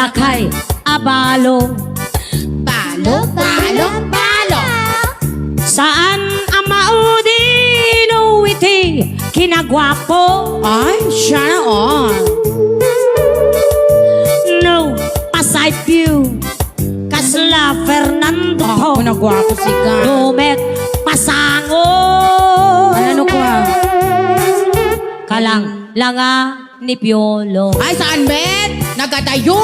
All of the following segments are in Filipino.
lakay abalo. Balo, balo, balo. Saan ang maudin uwiti kinagwapo? Ay, siya na all. No, pasay view Kasla Fernando Ako na gwapo si ka. Dumet pasango. Ano ko ah? Kalang langa ni Piolo. Ay, saan bet? Nagadayo?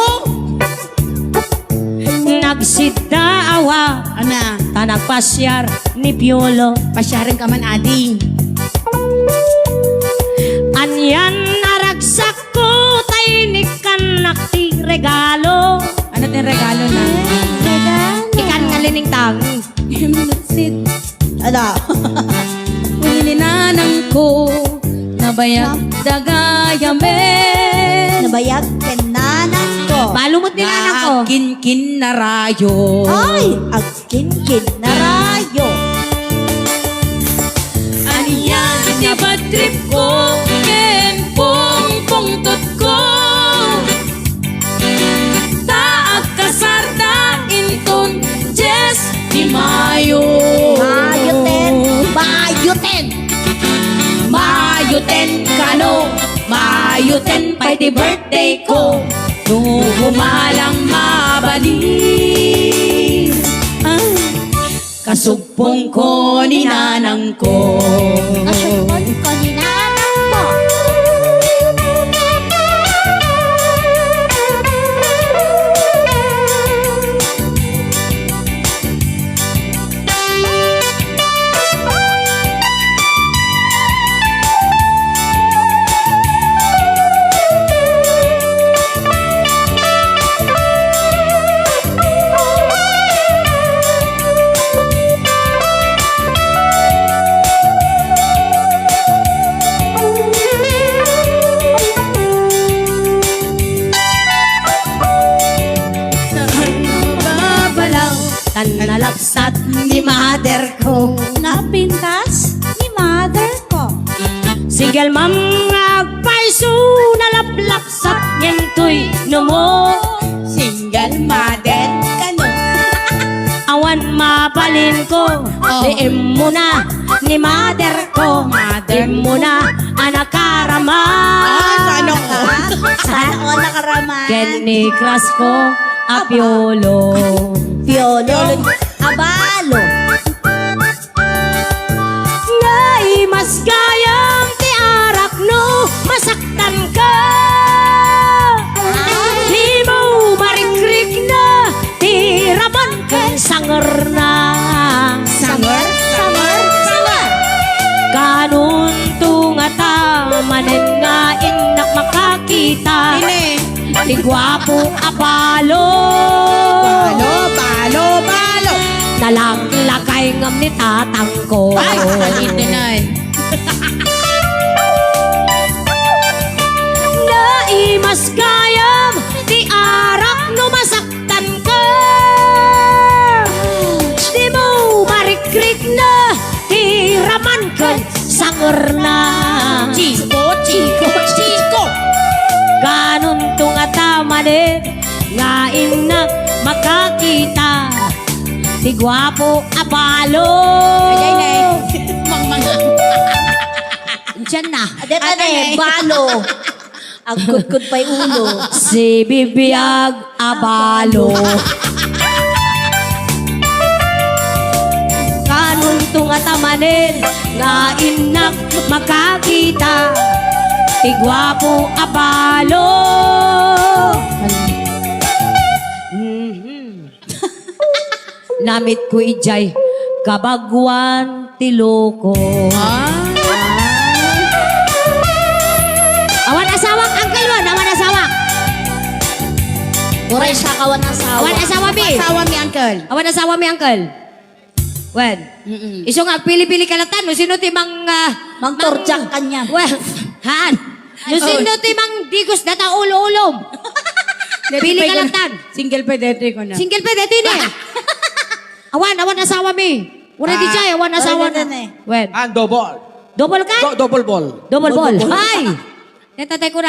Nagsidaawa Ana, tanagpasyar ni Piolo. pasyarin ka man, ading. Anyan naragsak ko taynikan nakti regalo. Ano din regalo na? Ikan nga lining tangi. Sit. Ala. Wininanang ko nabayag dagayame. Nabayag kenanan ko. Balumot ni nanang ko. Kin na rayo. Ay, ang kinkin na rayo. Aniyan si bad trip ko. Ken pong ko. Taag kasarda inton Jess di Mayo. Mayuten, mayuten. Mayuten kano, mayuten pa'y di birthday ko. Humalang mabali. Kasugpong ko ni nanang ko. Kasupon ko ni nanang ko. Tanalapsat ni mother ko. Napintas ni mother ko. Single mom agpaiso nalaplapsat nyentoy no mo. Single mother kano. Awan mapalin ko. Diim mo na ni mother ko. Diim mo na anak karama. Ano ko? Sana o nakaraman. Kenny Crush ko Apiolo. Piolo. Abalo. Ngay mas gayang ti arak no masaktan ka. Di mo marikrik na tiraman kang sanger na. Sanger? Sanger? Sanger? Kanun tungata manen nga inak makakita. Ini. Ti gwapo apalo. Balo, balo, balo. Nalang lakay ngam ni tatang ko. Ay, salit din ay. Naimas gayam di arak no masaktan ka. Di mo marikrik na tiraman ka sanger na. Chico, chico, chico. Ganun tungata manin nga inak makakita. Di gwapo apalo. Ayay na eh. Mang-mga. Diyan na. Adet ade, balo. Ang kudkud pa'y ulo. Si Bibiyag Abalo. Kanun tungata manin nga inak makakita. Ti gwapo Abalo. Namit ko ijay kabagwan ti loko. Awan asawak angkel wan, awan asawak. Muray sa kawan ng sawa. Awan asawa mi. Asawa mi, uncle. Awan asawa mi angkel. Wen. Iso nga pili-pili ka latan no sino ti mang Mang torjak kanya. Well, han. No sino ti mang digos data ulo-ulom. Pili ka latan. Single pedete ko na. Single pa dito ni. Awan asawa mi. Wala di jay, awan asawa na. Wen. And double. Double ka? Double ball. Double ball. Ay! Tetatay ko na